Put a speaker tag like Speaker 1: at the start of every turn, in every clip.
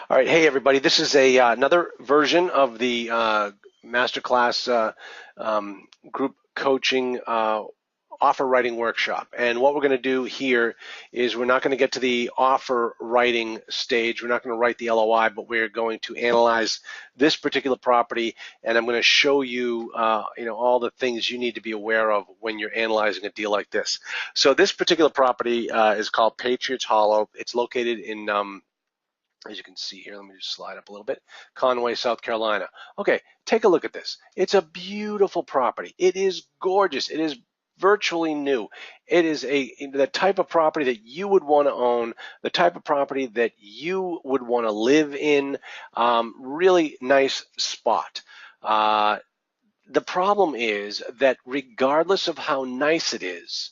Speaker 1: All right, hey everybody. This is a another version of the masterclass group coaching offer writing workshop. And what we're going to do here is we're not going to get to the offer writing stage. We're not going to write the LOI, but we're going to analyze this particular property, and I'm going to show you, all the things you need to be aware of when you're analyzing a deal like this. So this particular property is called Patriot's Hollow. It's located in as you can see here, let me just slide up a little bit, Conway, South Carolina. Okay, take a look at this. It's a beautiful property. It is gorgeous. It is virtually new. It is the type of property that you would want to own, the type of property that you would want to live in. Really nice spot. The problem is that regardless of how nice it is,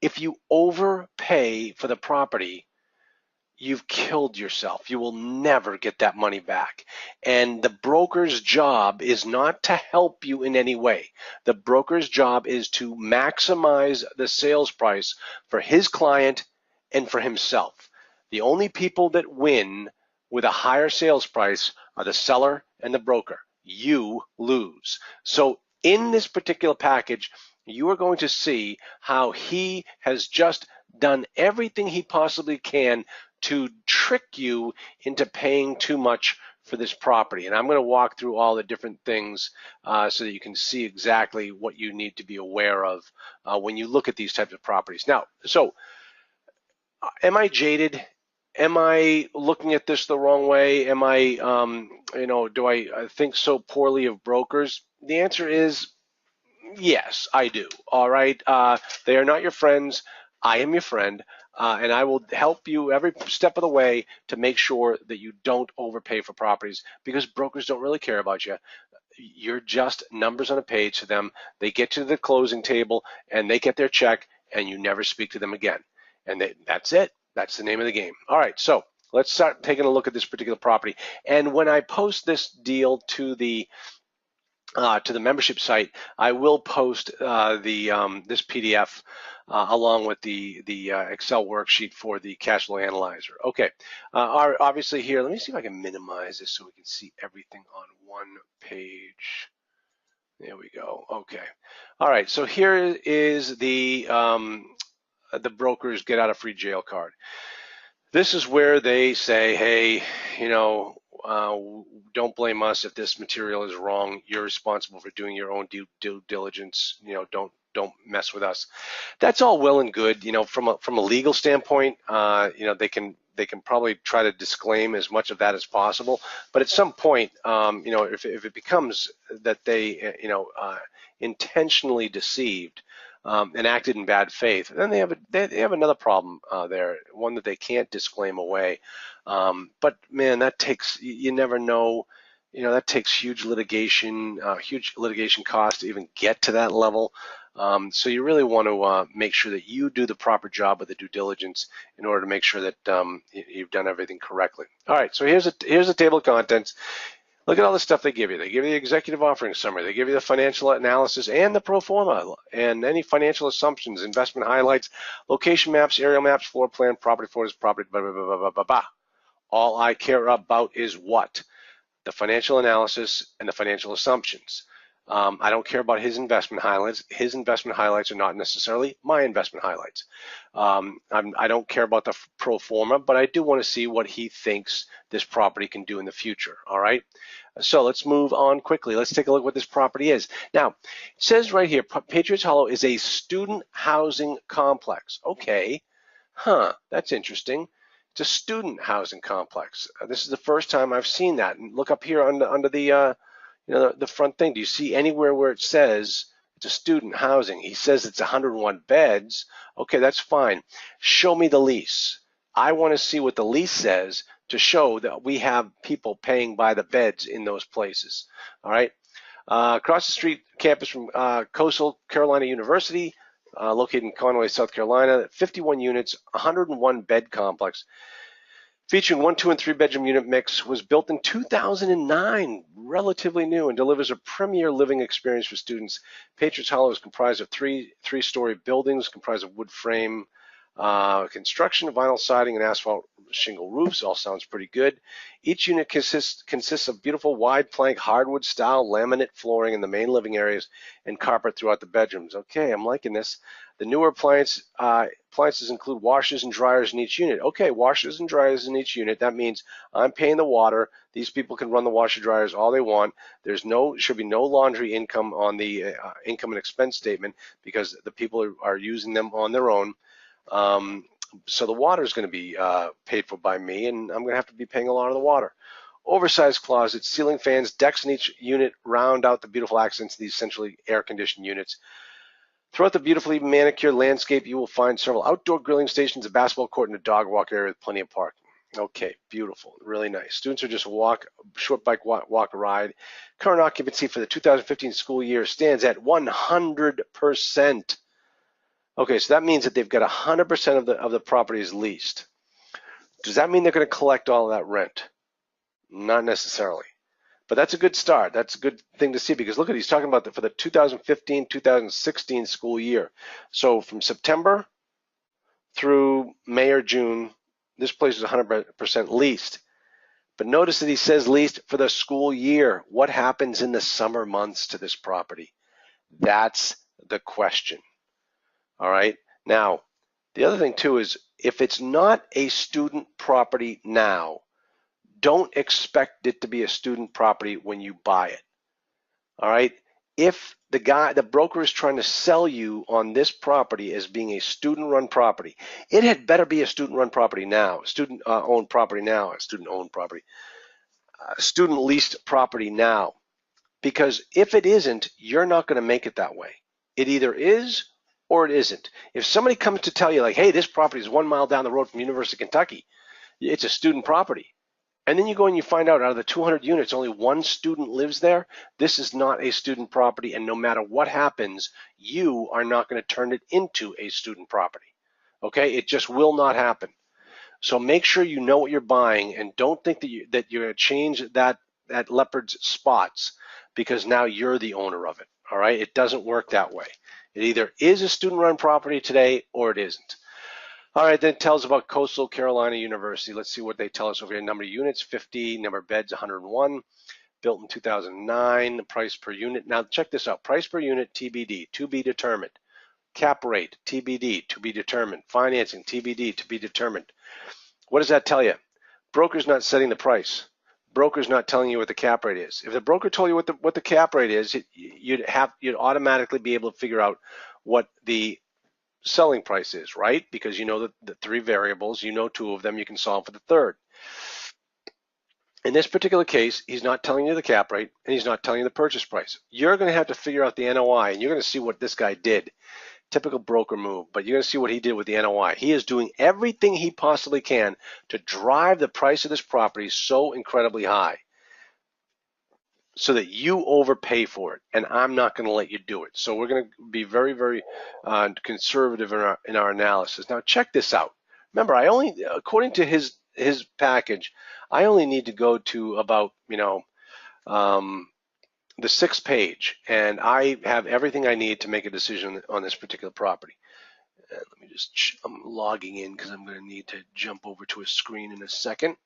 Speaker 1: if you overpay for the property, you've killed yourself. You will never get that money back. And the broker's job is not to help you in any way. The broker's job is to maximize the sales price for his client and for himself. The only people that win with a higher sales price are the seller and the broker. You lose. So in this particular package, you are going to see how he has just done everything he possibly can to trick you into paying too much for this property. And I'm going to walk through all the different things so that you can see exactly what you need to be aware of when you look at these types of properties. Now, so am I jaded? Am I looking at this the wrong way? Am I, do I think so poorly of brokers? The answer is yes, I do. All right. They are not your friends. I am your friend. And I will help you every step of the way to make sure that you don't overpay for properties, because brokers don't really care about you. You're just numbers on a page to them. They get to the closing table and they get their check, and you never speak to them again. And that's it. That's the name of the game. All right, so let's start taking a look at this particular property. And when I post this deal to the membership site, I will post this PDF along with the Excel worksheet for the cash flow analyzer. Okay, obviously here, let me see if I can minimize this so we can see everything on one page. There we go. Okay. All right. So here is the broker's get out of free jail card. This is where they say, hey, don't blame us if this material is wrong. You're responsible for doing your own due diligence. Don't mess with us. That's all well and good. From a legal standpoint, they can probably try to disclaim as much of that as possible. But at some point, if it becomes that they, intentionally deceived and acted in bad faith, then they have another problem there, one that they can't disclaim away. But man, you never know. That takes huge litigation costs to even get to that level. So you really want to make sure that you do the proper job of the due diligence in order to make sure that you've done everything correctly. All right, so here's a table of contents. Look at all the stuff they give you. They give you the executive offering summary. They give you the financial analysis and the pro forma and any financial assumptions, investment highlights, location maps, aerial maps, floor plan, property photos, property, blah, blah, blah, blah, blah, blah. All I care about is what? The financial analysis and the financial assumptions. I don't care about his investment highlights. His investment highlights are not necessarily my investment highlights. I don't care about the pro forma, but I do want to see what he thinks this property can do in the future. All right. So let's move on quickly. Let's take a look at what this property is. Now, it says right here, Patriot's Hollow is a student housing complex. Okay. That's interesting. It's a student housing complex. This is the first time I've seen that. And look up here under the the front thing. Do you see anywhere where it says it's a student housing? He says it's 101 beds. Okay, that's fine. Show me the lease. I want to see what the lease says to show that we have people paying by the beds in those places. All right. Across the street campus from Coastal Carolina University, located in Conway, South Carolina, 51 units, 101 bed complex. Featuring 1, 2, and 3 bedroom unit mix, was built in 2009, relatively new, and delivers a premier living experience for students. Patriots Hollow is comprised of three-story buildings, comprised of wood frame construction, vinyl siding, and asphalt shingle roofs. All sounds pretty good. Each unit consists of beautiful wide plank hardwood style laminate flooring in the main living areas and carpet throughout the bedrooms. Okay, I'm liking this. The newer appliances include washers and dryers in each unit. Okay, washers and dryers in each unit. That means I'm paying the water. These people can run the washer dryers all they want. Should be no laundry income on the income and expense statement because the people are using them on their own. So the water is going to be paid for by me, and I'm going to have to be paying a lot of the water. Oversized closets, ceiling fans, decks in each unit round out the beautiful accents of these centrally air-conditioned units. Throughout the beautifully manicured landscape, you will find several outdoor grilling stations, a basketball court, and a dog walk area with plenty of parking. Okay, beautiful, really nice. Students are just short bike walk ride. Current occupancy for the 2015 school year stands at 100%. Okay, so that means that they've got 100% of the property is leased. Does that mean they're going to collect all of that rent? Not necessarily. But that's a good start. That's a good thing to see because look at, he's talking about for the 2015-2016 school year. So from September through May or June, this place is 100% leased. But notice that he says leased for the school year. What happens in the summer months to this property? That's the question. All right. Now, the other thing too is if it's not a student property now, don't expect it to be a student property when you buy it. All right. If the broker is trying to sell you on this property as being a student-run property, it had better be a student-run property now, student-owned property now, student leased property now. Because if it isn't, you're not going to make it that way. It either is or it isn't. If somebody comes to tell you like, hey, this property is 1 mile down the road from University of Kentucky, it's a student property. And then you go and you find out of the 200 units, only one student lives there. This is not a student property, and no matter what happens, you are not going to turn it into a student property. Okay, it just will not happen. So make sure you know what you're buying, and don't think that you're going to change that leopard's spots because now you're the owner of it. All right, it doesn't work that way. It either is a student-run property today or it isn't. All right, then it tells about Coastal Carolina University. Let's see what they tell us over here. Number of units, 50. Number of beds, 101. Built in 2009. The price per unit. Now check this out. Price per unit, TBD, to be determined. Cap rate, TBD, to be determined. Financing, TBD, to be determined. What does that tell you? Broker's not setting the price. Broker's not telling you what the cap rate is. If the broker told you what the cap rate is, you'd automatically be able to figure out what the selling price is, right? Because you know the three variables, you know two of them, you can solve for the third. In this particular case, he's not telling you the cap rate and he's not telling you the purchase price. You're going to have to figure out the NOI, and you're going to see what this guy did. Typical broker move, but you're going to see what he did with the NOI. He is doing everything he possibly can to drive the price of this property so incredibly high so that you overpay for it, and I'm not going to let you do it. So we're going to be very, very conservative in our analysis. Now check this out. Remember, according to his package, I only need to go to about the 6th page, and I have everything I need to make a decision on this particular property. And let me I'm logging in because I'm going to need to jump over to a screen in a second.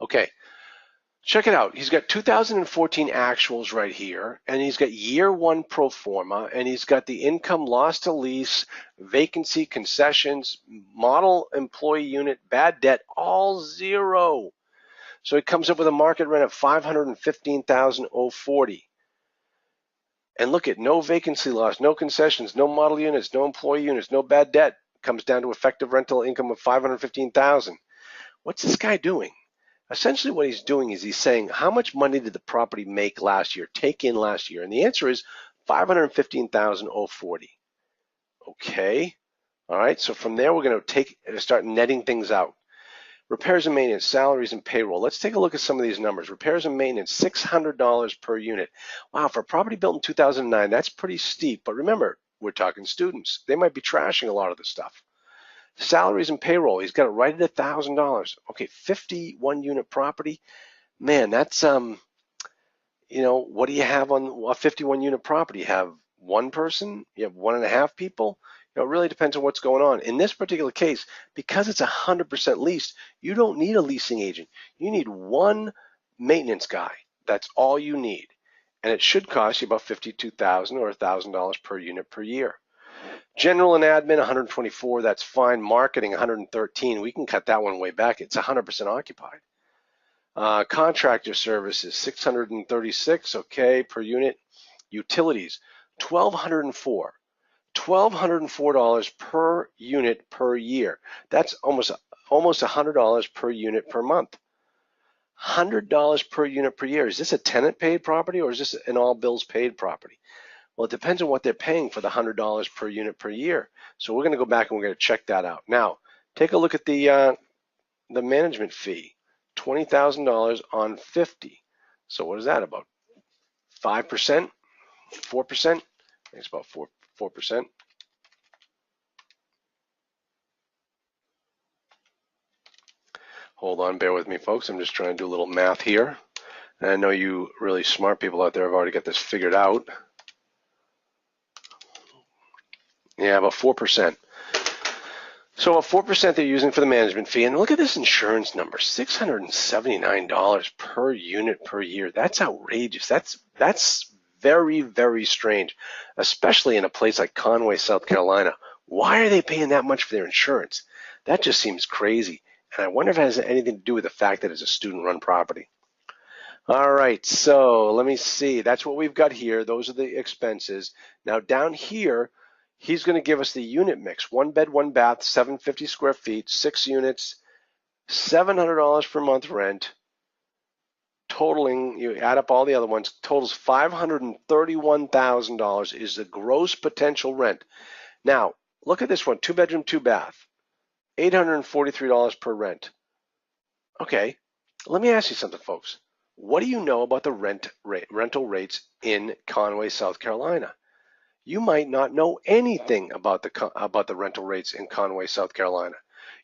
Speaker 1: Okay. Check it out. He's got 2014 actuals right here, and he's got year 1 pro forma, and he's got the income, loss to lease, vacancy, concessions, model employee unit, bad debt, all 0. So it comes up with a market rent of $515,040. And look at no vacancy loss, no concessions, no model units, no employee units, no bad debt. Comes down to effective rental income of $515,000. What's this guy doing? Essentially what he's doing is he's saying, how much money did the property make last year, take in last year? And the answer is $515,040. Okay. All right. So from there, we're going to start netting things out. Repairs and maintenance, salaries and payroll. Let's take a look at some of these numbers. Repairs and maintenance, $600 per unit. Wow, for a property built in 2009, that's pretty steep. But remember, we're talking students. They might be trashing a lot of the stuff. Salaries and payroll, he's got it right at $1,000. Okay, 51 unit property. Man, that's, what do you have on a 51 unit property? You have one person? You have 1.5 people? It really depends on what's going on. In this particular case, because it's 100% leased, you don't need a leasing agent. You need one maintenance guy. That's all you need. And it should cost you about $52,000 or $1,000 per unit per year. General and admin, 124, that's fine. Marketing, 113. We can cut that one way back. It's 100% occupied. Contractor services, 636, okay, per unit. Utilities, $1,204. $1,204 per unit per year. That's almost $100 per unit per month. $100 per unit per year. Is this a tenant paid property or is this an all bills paid property? Well, it depends on what they're paying for the $100 per unit per year. So we're going to go back and we're going to check that out. Now, take a look at the management fee, $20,000 on 50. So what is that, about 5%, 4%? I think it's about 4%. Hold on, bear with me, folks. I'm just trying to do a little math here. And I know you really smart people out there have already got this figured out. Yeah, about 4%. So a 4% they're using for the management fee. And look at this insurance number, $679 per unit per year. That's outrageous. That's very, very strange, especially in a place like Conway, South Carolina. Why are they paying that much for their insurance? That just seems crazy. And I wonder if it has anything to do with the fact that it's a student-run property. All right, so let me see. That's what we've got here. Those are the expenses. Now down here, he's going to give us the unit mix. 1 bed, 1 bath, 750 square feet, 6 units, $700 per month rent, totaling, you add up all the other ones, totals $531,000 is the gross potential rent. Now, look at this one, 2 bedroom, 2 bath, $843 per rent. Okay, let me ask you something, folks. What do you know about the rental rates in Conway, South Carolina? You might not know anything about the rental rates in Conway, South Carolina.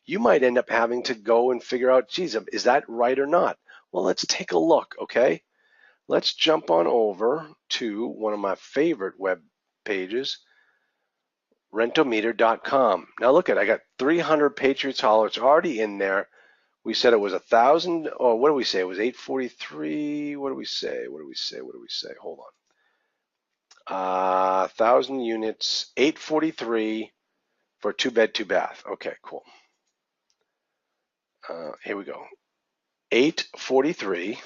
Speaker 1: You might end up having to go and figure out, geez, is that right or not? Well, let's take a look, okay? Let's jump on over to one of my favorite web pages, rentometer.com. Now look at, I got 300 Patriots Hollow. It's already in there. We said it was 1,000, or what do we say? It was 843. What do we say? Hold on. 1,000 units, 843 for 2 bed, 2 bath. Okay, cool. Here we go. 843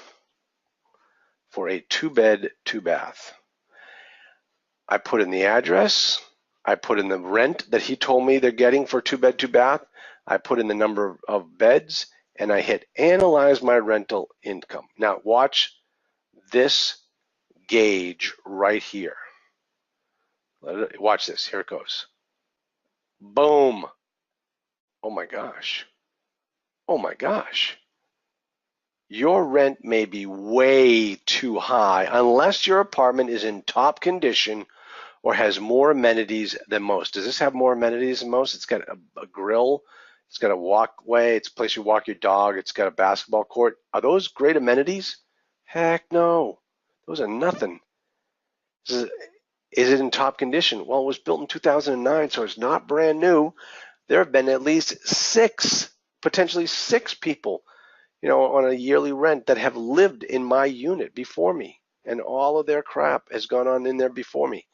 Speaker 1: for a 2 bed, 2 bath. I put in the address. I put in the rent that he told me they're getting for 2 bed, 2 bath. I put in the number of beds, and I hit analyze my rental income. Now watch this gauge right here. Watch this. Here it goes. Boom. Oh my gosh. Oh my gosh. Your rent may be way too high unless your apartment is in top condition or has more amenities than most. Does this have more amenities than most? It's got a grill. It's got a walkway. It's a place you walk your dog. It's got a basketball court. Are those great amenities? Heck no. Those are nothing. Is it in top condition? Well, it was built in 2009, so it's not brand new. There have been at least potentially six people, on a yearly rent that have lived in my unit before me, and all of their crap has gone on in there before me.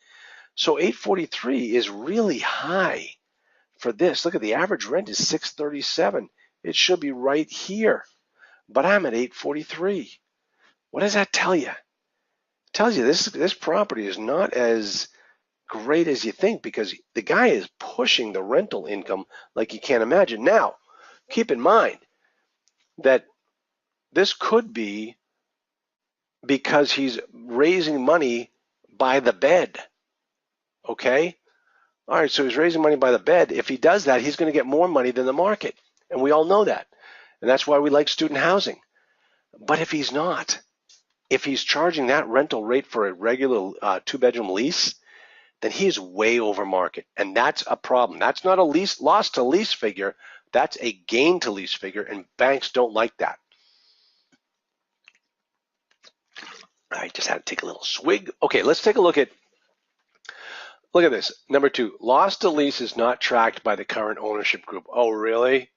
Speaker 1: So 843 is really high for this. Look at the average rent is $637. It should be right here, but I'm at 843. What does that tell you? It tells you this property is not as great as you think, because the guy is pushing the rental income like you can't imagine. Now, keep in mind that this could be because he's raising money by the bed. Okay? All right, so he's raising money by the bed. If he does that, he's going to get more money than the market. And we all know that. And that's why we like student housing. But if he's not, if he's charging that rental rate for a regular 2-bedroom lease, then he's way over market. And that's a problem. That's not a loss to lease figure. That's a gain to lease figure, and banks don't like that. I just had to take a little swig. Okay, let's take a look at Look at this. Number 2, loss to lease is not tracked by the current ownership group. Oh, really?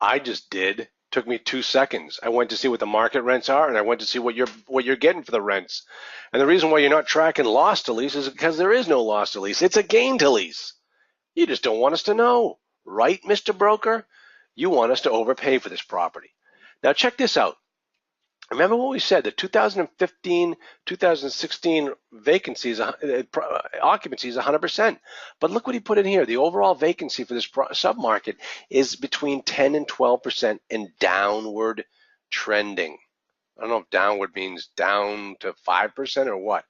Speaker 1: I just did. Took me 2 seconds. I went to see what the market rents are, and I went to see what you're getting for the rents. And the reason why you're not tracking loss to lease is because there is no loss to lease. It's a gain to lease. You just don't want us to know, right, Mr. Broker? You want us to overpay for this property. Now check this out. Remember what we said, the 2015, 2016 vacancies, occupancy is 100%. But look what he put in here. The overall vacancy for this submarket is between 10 and 12% and downward trending. I don't know if downward means down to 5% or what.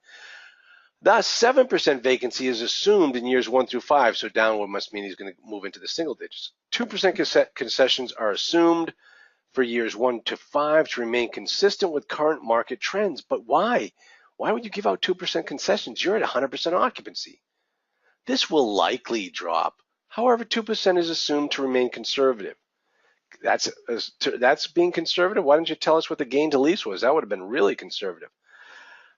Speaker 1: Thus, 7% vacancy is assumed in years 1 through 5, so downward must mean he's going to move into the single digits. 2% concessions are assumed for years 1 to 5 to remain consistent with current market trends. But why? Why would you give out 2% concessions? You're at 100% occupancy. This will likely drop. However, 2% is assumed to remain conservative. That's being conservative. Why didn't you tell us what the gain to lease was? That would have been really conservative.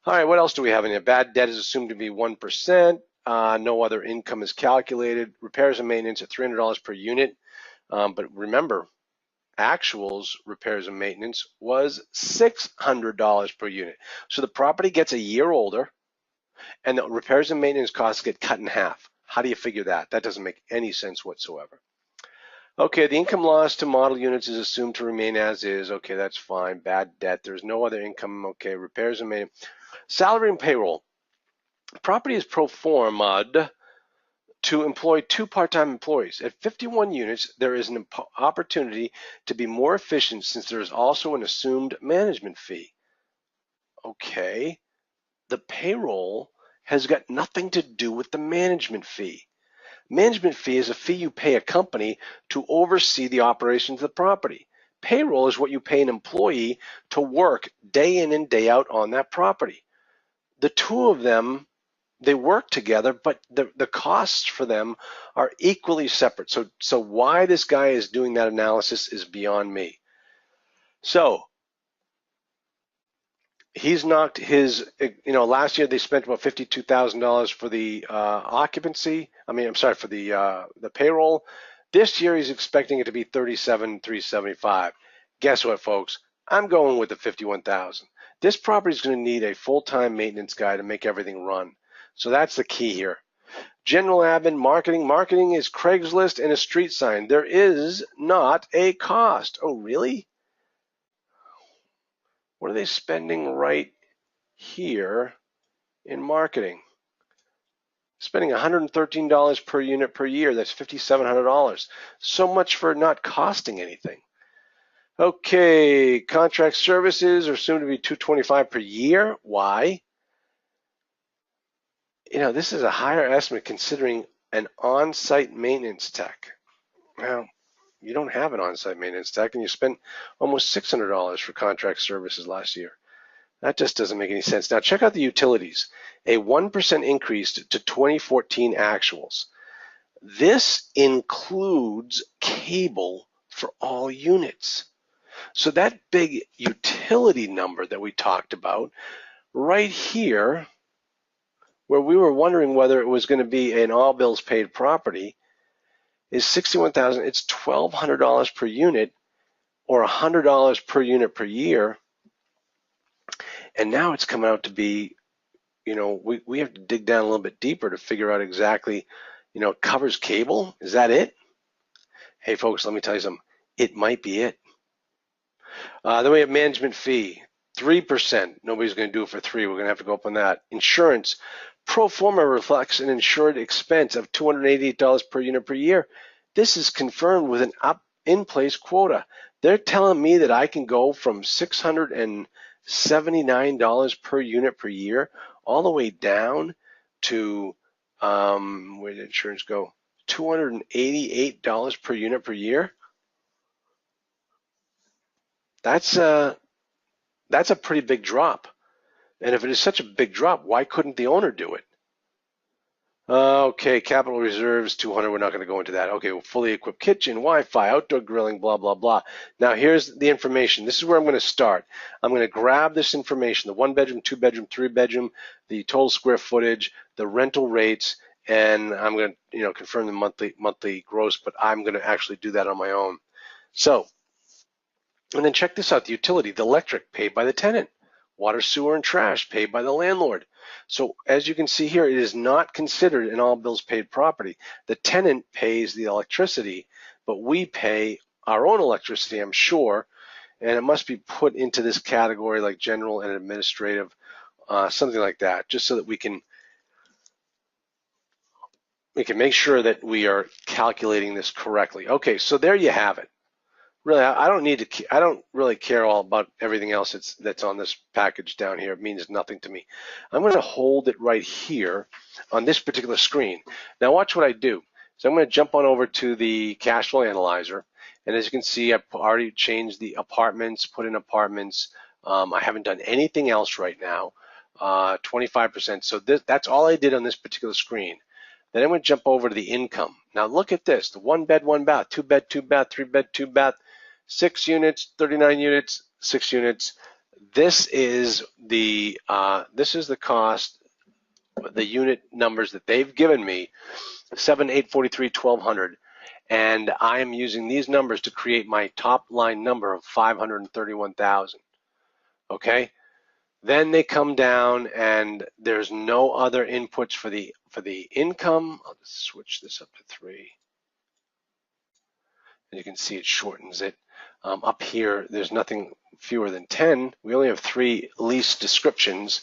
Speaker 1: All right, what else do we have in here? Bad debt is assumed to be 1%. No other income is calculated. Repairs and maintenance at $300 per unit. But remember, actuals repairs and maintenance was $600 per unit. So the property gets a year older and the repairs and maintenance costs get cut in half. How do you figure that? That doesn't make any sense whatsoever. Okay, the income loss to model units is assumed to remain as is. Okay, that's fine. Bad debt, there's no other income. Okay, repairs and maintenance. Salary and payroll. Property is pro forma'd to employ 2 part-time employees. At 51 units, there is an opportunity to be more efficient since there is also an assumed management fee. Okay, the payroll has got nothing to do with the management fee. Management fee is a fee you pay a company to oversee the operations of the property. Payroll is what you pay an employee to work day in and day out on that property. The two of them, they work together, but the costs for them are equally separate. So why this guy is doing that analysis is beyond me. So he's knocked his, last year they spent about $52,000 for the occupancy. For the payroll. This year he's expecting it to be $37,375. Guess what, folks? I'm going with the $51,000. This property is going to need a full-time maintenance guy to make everything run. So that's the key here. General admin, marketing. Marketing is Craigslist and a street sign. There is not a cost. Oh, really? What are they spending right here in marketing? Spending $113 per unit per year. That's $5,700. So much for not costing anything. Okay, contract services are assumed to be $225 per year. Why? This is a higher estimate considering an on-site maintenance tech. Well, you don't have an on-site maintenance tech, and you spent almost $600 for contract services last year. That just doesn't make any sense. Now, check out the utilities. A 1% increase to 2014 actuals. This includes cable for all units. So that big utility number that we talked about right here, where we were wondering whether it was going to be an all bills paid property, is $61,000. It's $1,200 per unit or $100 per unit per year. And now it's coming out to be, we have to dig down a little bit deeper to figure out exactly, it covers cable. Is that it? Hey, folks, let me tell you something. It might be it. Then we have management fee, 3%. Nobody's going to do it for 3. We're going to have to go up on that. Insurance, pro forma reflects an insured expense of $288 per unit per year. This is confirmed with an in-place quota. They're telling me that I can go from $679 per unit per year all the way down to, where did insurance go? $288 per unit per year. That's a pretty big drop. And if it is such a big drop, why couldn't the owner do it? Okay, capital reserves, 200. We're not going to go into that. Okay, well, fully equipped kitchen, Wi-Fi, outdoor grilling, blah, blah, blah. Now, here's the information. This is where I'm going to start. I'm going to grab this information, the 1 bedroom, 2 bedroom, 3 bedroom, the total square footage, the rental rates, and I'm going to confirm the monthly gross, but I'm going to actually do that on my own. So, and then check this out: the utility, the electric, paid by the tenant; water, sewer, and trash, paid by the landlord. So as you can see here, it is not considered an all bills paid property. The tenant pays the electricity, but we pay our own electricity, I'm sure, and it must be put into this category like general and administrative, something like that, just so that we can make sure that we are calculating this correctly. Okay, so there you have it. Really, I don't really care all about everything else that's on this package down here. It means nothing to me. I'm going to hold it right here on this particular screen. Now watch what I do. So I'm going to jump on over to the cash flow analyzer, and as you can see, I've already changed the apartments, put in apartments. I haven't done anything else right now. 25%. So that's all I did on this particular screen. Then I'm going to jump over to the income. Now look at this: the 1 bed, 1 bath, 2 bed, 2 bath, 3 bed, 2 bath, 6 units, 39 units, 6 units. This is the cost, the unit numbers that they've given me: 7, 8, 43, 1200, and I am using these numbers to create my top line number of 531,000. Okay. Then they come down, and there's no other inputs for the income. I'll just switch this up to 3. And you can see it shortens it. Up here, there's nothing fewer than 10. We only have 3 lease descriptions,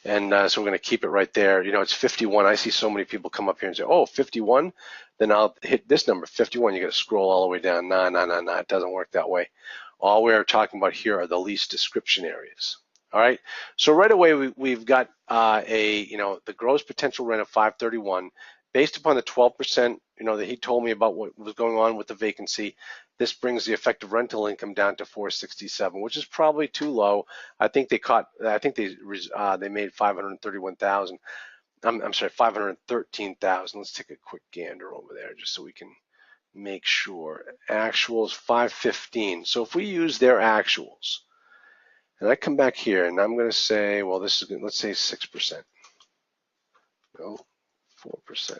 Speaker 1: and so we're going to keep it right there. It's 51. I see so many people come up here and say, oh, 51? Then I'll hit this number, 51. You got to scroll all the way down. No, it doesn't work that way. All we're talking about here are the lease description areas. All right, so right away we've got the gross potential rent of 531 based upon the 12% that he told me about what was going on with the vacancy. This brings the effective rental income down to 467, which is probably too low. I think they made 531,000. I'm sorry, 513,000. Let's take a quick gander over there just so we can make sure. Actuals 515. So if we use their actuals, and I come back here and I'm going to say, well, this is, let's say 6%. No, 4%.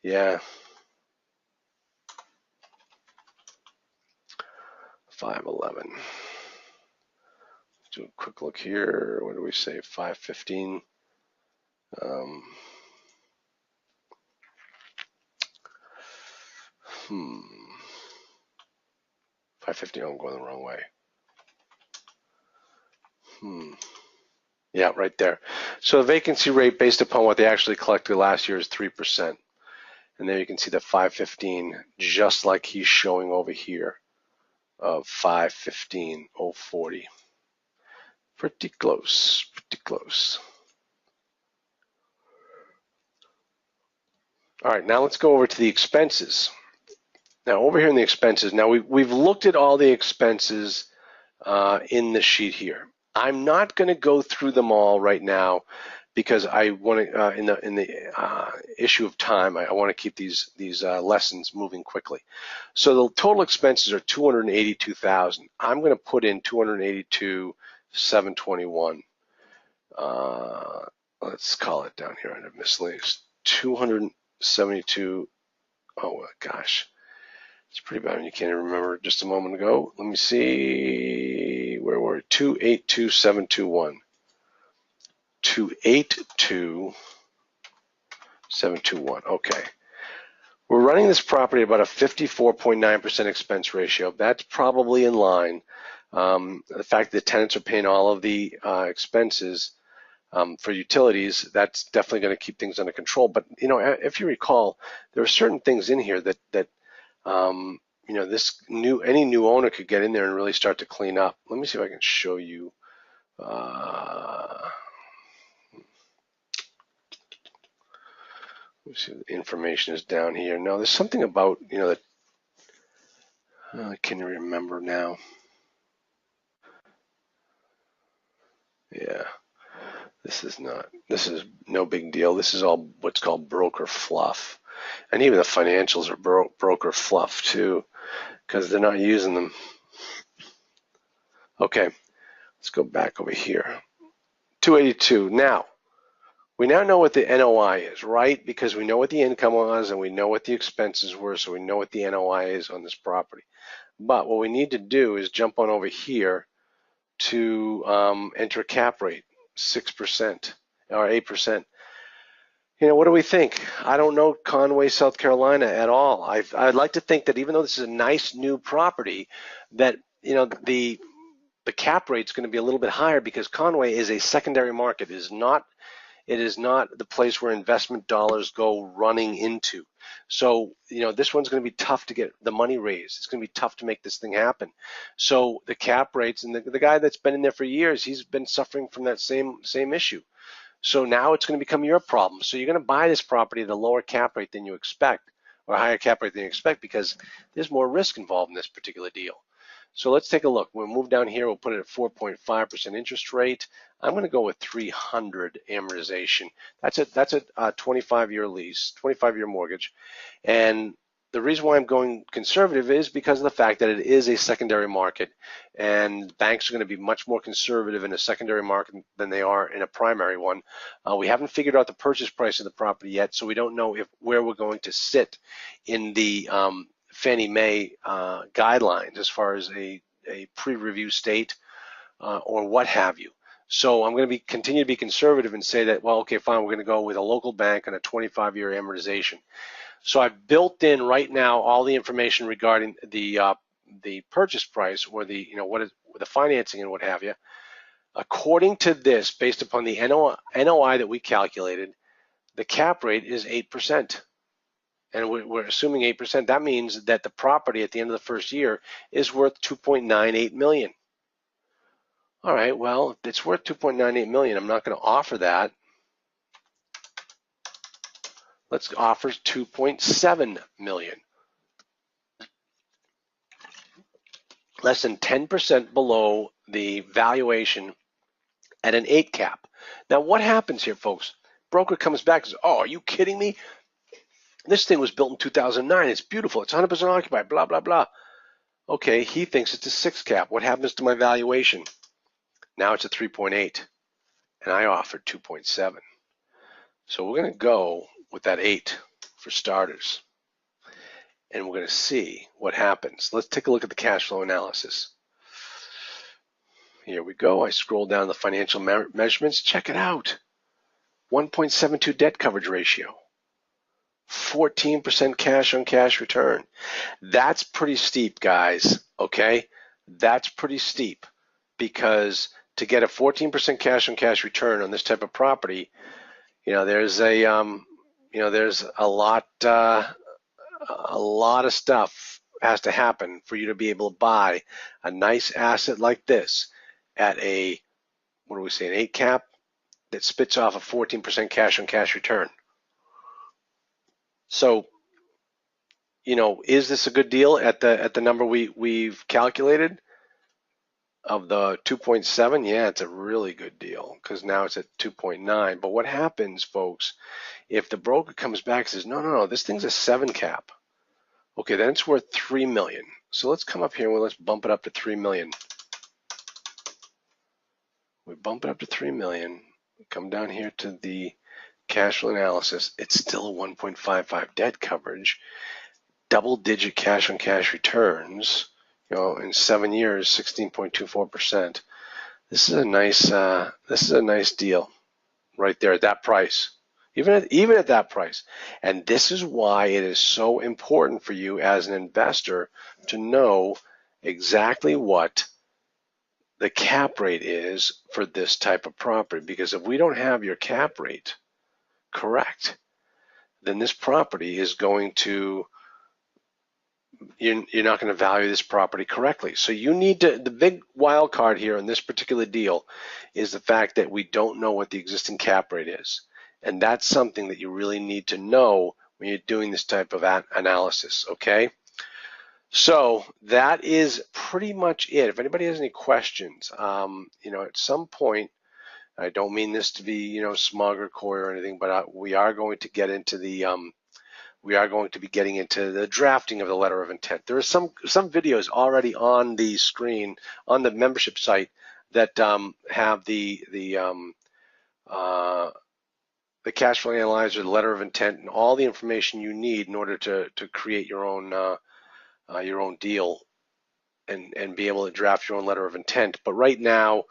Speaker 1: Yeah. 511. Let's do a quick look here. What do we say? 515. 515. I'm going the wrong way. Yeah, right there. So the vacancy rate based upon what they actually collected last year is 3%. And there you can see the 515, just like he's showing over here, of 515,040. Pretty close, pretty close. All right, now let's go over to the expenses. Now over here in the expenses, now we've looked at all the expenses in the sheet here. I'm not going to go through them all right now because I want to, in the issue of time, I want to keep these lessons moving quickly. So the total expenses are 282,000. I'm going to put in 282,721. Let's call it down here under miscellaneous. 272. Oh gosh, it's pretty bad when you can't even remember just a moment ago. Let me see, where were we? 282,721. 282,721. Okay. We're running this property about a 54.9% expense ratio. That's probably in line. The fact that the tenants are paying all of the expenses for utilities, that's definitely going to keep things under control. But if you recall, there are certain things in here that any new owner could get in there and really start to clean up. Let me see if I can show you. Let's see, the information is down here. Now, there's something about that I can't remember now. Yeah. This is no big deal. This is all what's called broker fluff. And even the financials are broker fluff too, because they're not using them. Okay, let's go back over here. 282. Now, We now know what the NOI is, right? Because we know what the income was and we know what the expenses were, so we know what the NOI is on this property. But what we need to do is jump on over here to enter a cap rate, 6% or 8%. You know, what do we think? I don't know Conway, South Carolina at all. I'd like to think that even though this is a nice new property, that, you know, the cap rate is going to be a little bit higher because Conway is a secondary market. It is not the place where investment dollars go running into. So, you know, this one's going to be tough to get the money raised. It's going to be tough to make this thing happen. So the cap rates, and the guy that's been in there for years, he's been suffering from that same issue. So now it's going to become your problem. So you're going to buy this property at a lower cap rate than you expect, or a higher cap rate than you expect, because there's more risk involved in this particular deal. So let's take a look. We'll move down here. We'll put it at 4.5% interest rate. I'm going to go with 300 amortization. That's a 25-year lease, 25-year mortgage. And the reason why I'm going conservative is because of the fact that it is a secondary market, and banks are going to be much more conservative in a secondary market than they are in a primary one. We haven't figured out the purchase price of the property yet, so we don't know where we're going to sit in the Fannie Mae guidelines as far as a pre-review state or what have you. So I'm going to continue to be conservative and say that, well, okay, fine, we're going to go with a local bank and a 25-year amortization. So I've built in right now all the information regarding the purchase price, or the, you know, what is the financing and what have you. According to this, based upon the NOI that we calculated, the cap rate is 8%. And we're assuming 8%. That means that the property at the end of the first year is worth $2.98 million. All right, well, it's worth $2.98 million. I'm not going to offer that. Let's offer $2.7 million. Less than 10% below the valuation at an 8 cap. Now, what happens here, folks? Broker comes back and says, oh, are you kidding me? This thing was built in 2009. It's beautiful. It's 100% occupied, blah, blah, blah. Okay, he thinks it's a 6 cap. What happens to my valuation? Now it's a 3.8, and I offered 2.7. So we're going to go with that 8 for starters, and we're going to see what happens. Let's take a look at the cash flow analysis. Here we go. I scroll down the financial measurements. Check it out. 1.72 debt coverage ratio. 14% cash on cash return. That's pretty steep, guys, okay? That's pretty steep, because to get a 14% cash on cash return on this type of property, you know, there's there's a lot of stuff has to happen for you to be able to buy a nice asset like this at a, what do we say, an 8 cap that spits off a 14% cash on cash return. So, you know, is this a good deal at the number we've calculated of the 2.7? Yeah, it's a really good deal, because now it's at 2.9. But what happens, folks, if the broker comes back and says, no, this thing's a 7 cap. Okay, then it's worth $3 million. So let's come up here and let's bump it up to $3 million. We bump it up to $3 million. Come down here to the cash flow analysis. It's still a 1.55 debt coverage, double-digit cash on cash returns. You know, in 7 years, 16.24%. This is a nice deal, right there at that price. Even at that price. And this is why it is so important for you as an investor to know exactly what the cap rate is for this type of property. Because if we don't have your cap rate correct, then this property is going to, you're not going to value this property correctly. So you need to, the big wild card here in this particular deal is the fact that we don't know what the existing cap rate is. And that's something that you really need to know when you're doing this type of analysis, okay? So that is pretty much it. If anybody has any questions, you know, at some point, I don't mean this to be, you know, smug or coy or anything, but we are going to get into the we are going to be getting into the drafting of the letter of intent. There are some videos already on the screen on the membership site that have the the cash flow analyzer, the letter of intent, and all the information you need in order to create your own deal and be able to draft your own letter of intent. But right now,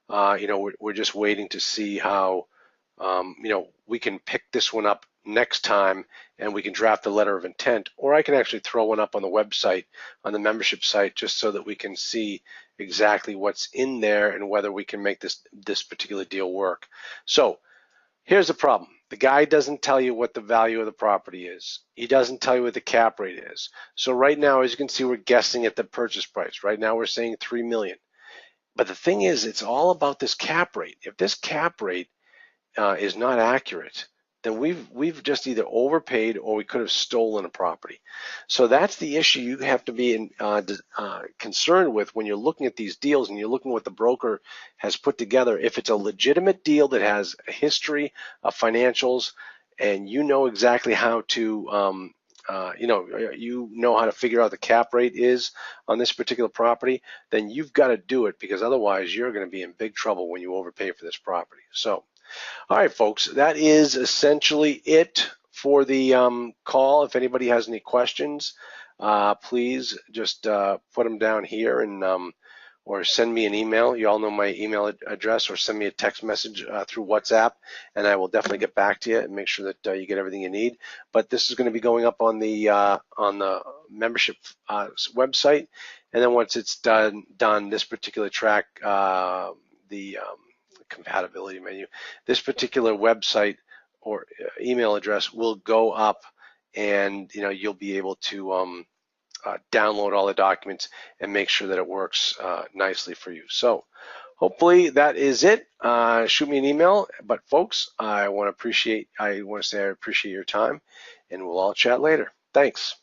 Speaker 1: we're just waiting to see how we can pick this one up next time, and we can draft a letter of intent, or I can actually throw one up on the website, on the membership site, just so that we can see exactly what's in there and whether we can make this particular deal work. So here's the problem. The guy doesn't tell you what the value of the property is. He doesn't tell you what the cap rate is. So right now, as you can see, we're guessing at the purchase price. Right now we're saying $3 million. But the thing is, it's all about this cap rate. If this cap rate is not accurate, then we've just either overpaid or we could have stolen a property. So that's the issue you have to be concerned with when you're looking at these deals and you're looking at what the broker has put together. If it's a legitimate deal that has a history of financials and you know exactly how to you know how to figure out the cap rate is on this particular property, then you've got to do it, because otherwise you're going to be in big trouble when you overpay for this property. So all right, folks, that is essentially it for the call. If anybody has any questions, please just put them down here and or send me an email. You all know my email address, or send me a text message through WhatsApp, and I will definitely get back to you and make sure that you get everything you need. But this is going to be going up on the membership website, and then once it's done, this particular track, the compatibility menu, this particular website or email address will go up, and you'll be able to download all the documents and make sure that it works nicely for you. So hopefully that is it. Shoot me an email. But folks, I want to say I appreciate your time, and we'll all chat later. Thanks.